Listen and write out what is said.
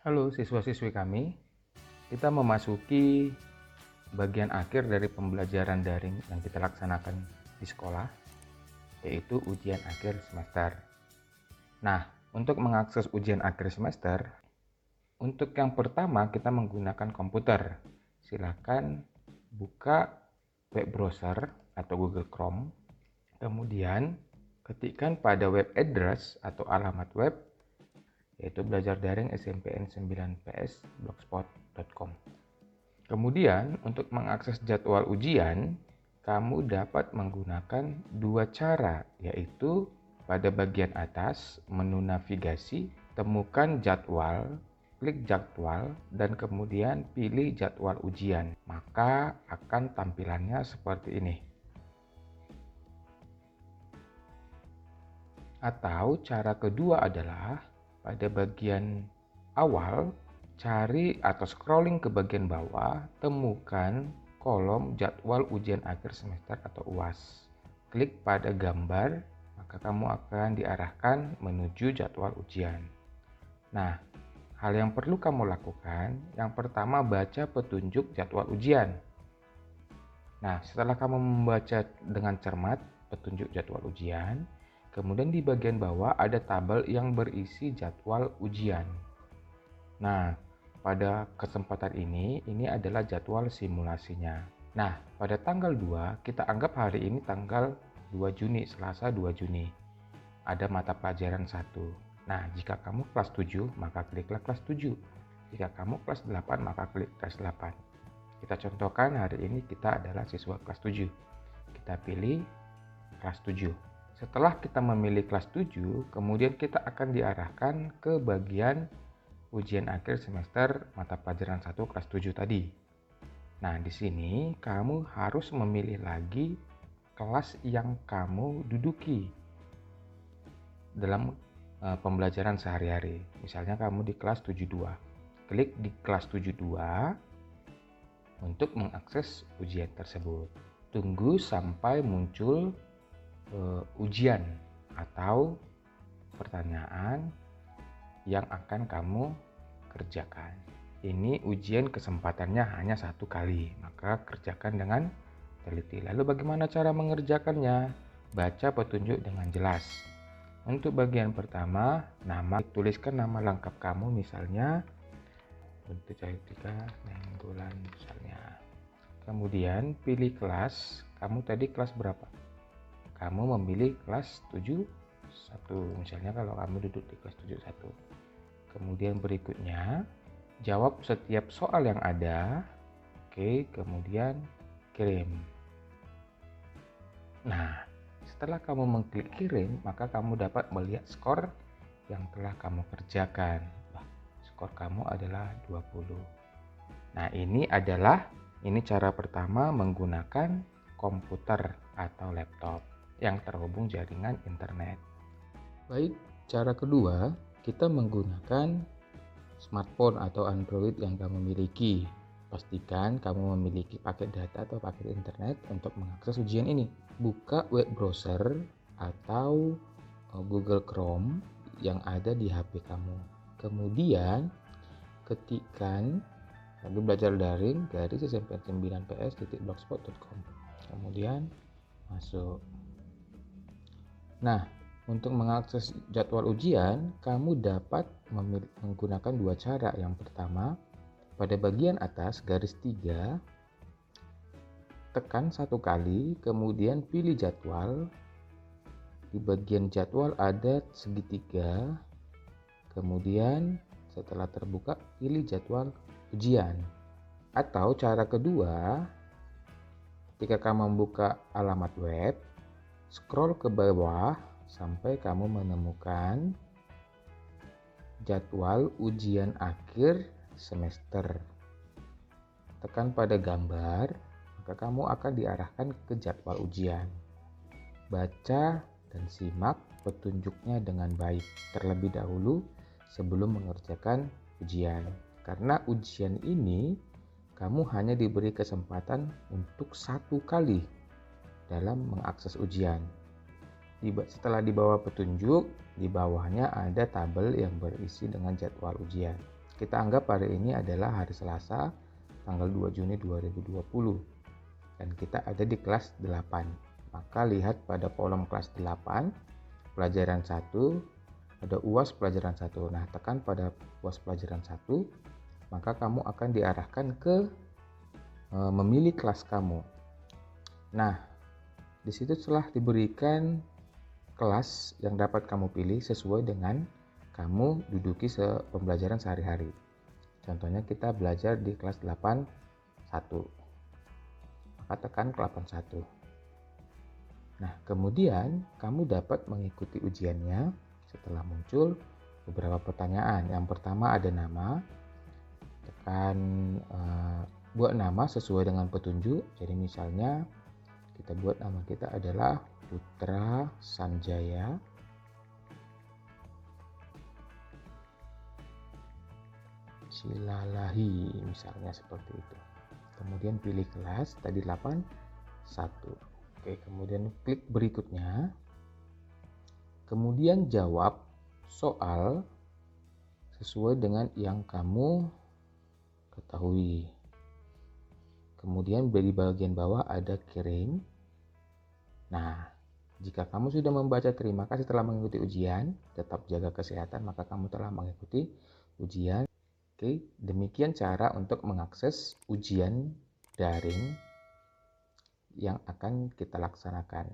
Halo siswa-siswi kami, kita memasuki bagian akhir dari pembelajaran daring yang kita laksanakan di sekolah, yaitu ujian akhir semester. Nah, untuk mengakses ujian akhir semester, untuk yang pertama kita menggunakan komputer. Silakan buka web browser atau Google Chrome, kemudian ketikkan pada web address atau alamat web yaitu belajar daring SMPN 9PS blogspot.com. Kemudian untuk mengakses jadwal ujian, kamu dapat menggunakan dua cara, yaitu pada bagian atas menu navigasi, temukan jadwal, klik jadwal, dan kemudian pilih jadwal ujian. Maka akan tampilannya seperti ini. Atau cara kedua adalah pada bagian awal, cari atau scrolling ke bagian bawah, temukan kolom jadwal ujian akhir semester atau UAS. Klik pada gambar, maka kamu akan diarahkan menuju jadwal ujian. Nah, hal yang perlu kamu lakukan, yang pertama baca petunjuk jadwal ujian. Nah, setelah kamu membaca dengan cermat petunjuk jadwal ujian, kemudian di bagian bawah ada tabel yang berisi jadwal ujian. Nah, pada kesempatan ini adalah jadwal simulasinya. Nah, pada tanggal 2, kita anggap hari ini tanggal 2 Juni, Selasa 2 Juni. Ada mata pelajaran 1. Nah, jika kamu kelas 7, maka kliklah kelas 7. Jika kamu kelas 8, maka klik kelas 8. Kita contohkan hari ini kita adalah siswa kelas 7. Kita pilih kelas 7. Setelah kita memilih kelas 7, kemudian kita akan diarahkan ke bagian ujian akhir semester mata pelajaran 1 kelas 7 tadi. Nah, di sini kamu harus memilih lagi kelas yang kamu duduki dalam pembelajaran sehari-hari. Misalnya kamu di kelas 72. Klik di kelas 72 untuk mengakses ujian tersebut. Tunggu sampai muncul ujian atau pertanyaan yang akan kamu kerjakan. Ini ujian kesempatannya hanya 1 kali, maka kerjakan dengan teliti. Lalu bagaimana cara mengerjakannya? Baca petunjuk dengan jelas. Untuk bagian pertama, tuliskan nama lengkap kamu, misalnya Buntu Cahyutika Nainggolan misalnya. Kemudian pilih kelas, kamu tadi kelas berapa? Kamu memilih kelas 71 misalnya kalau kamu duduk di kelas 71. Kemudian berikutnya jawab setiap soal yang ada. Oke, kemudian kirim. Nah, setelah kamu mengklik kirim, maka kamu dapat melihat skor yang telah kamu kerjakan. Skor kamu adalah 20. Nah, ini cara pertama menggunakan komputer atau laptop yang terhubung jaringan internet. Baik, cara kedua, kita menggunakan smartphone atau Android yang kamu miliki. Pastikan kamu memiliki paket data atau paket internet untuk mengakses ujian ini. Buka web browser atau Google Chrome yang ada di HP kamu. Kemudian ketikkan lagi belajar daring garis SMPN 9PS.blogspot.com. Kemudian masuk. Nah, untuk mengakses jadwal ujian, kamu dapat menggunakan dua cara. Yang pertama, pada bagian atas garis 3, tekan 1 kali, kemudian pilih jadwal. Di bagian jadwal ada segitiga, kemudian setelah terbuka, pilih jadwal ujian. Atau cara kedua, ketika kamu membuka alamat web, scroll ke bawah sampai kamu menemukan jadwal ujian akhir semester. Tekan pada gambar, maka kamu akan diarahkan ke jadwal ujian. Baca dan simak petunjuknya dengan baik terlebih dahulu sebelum mengerjakan ujian. Karena ujian ini kamu hanya diberi kesempatan untuk 1 kali dalam mengakses ujian. Setelah di bawah petunjuk, di bawahnya ada tabel yang berisi dengan jadwal ujian. Kita anggap hari ini adalah hari Selasa, tanggal 2 Juni 2020. Dan kita ada di kelas 8. Maka lihat pada kolom kelas 8, pelajaran 1, ada UAS pelajaran 1. Nah, tekan pada UAS pelajaran 1, maka kamu akan diarahkan ke memilih kelas kamu. Nah, di situ telah diberikan kelas yang dapat kamu pilih sesuai dengan kamu duduki pembelajaran sehari-hari. Contohnya kita belajar di kelas 8 1. Maka tekan ke 81. Nah, kemudian kamu dapat mengikuti ujiannya setelah muncul beberapa pertanyaan. Yang pertama ada nama. Tekan buat nama sesuai dengan petunjuk. Jadi misalnya kita buat nama kita adalah Putra Sanjaya. Silalahi, misalnya seperti itu. Kemudian pilih kelas tadi 8 1. Oke, kemudian klik berikutnya. Kemudian jawab soal sesuai dengan yang kamu ketahui. Kemudian di bagian bawah ada kirim. Nah, jika kamu sudah membaca terima kasih telah mengikuti ujian, tetap jaga kesehatan, maka kamu telah mengikuti ujian. Oke, demikian cara untuk mengakses ujian daring yang akan kita laksanakan.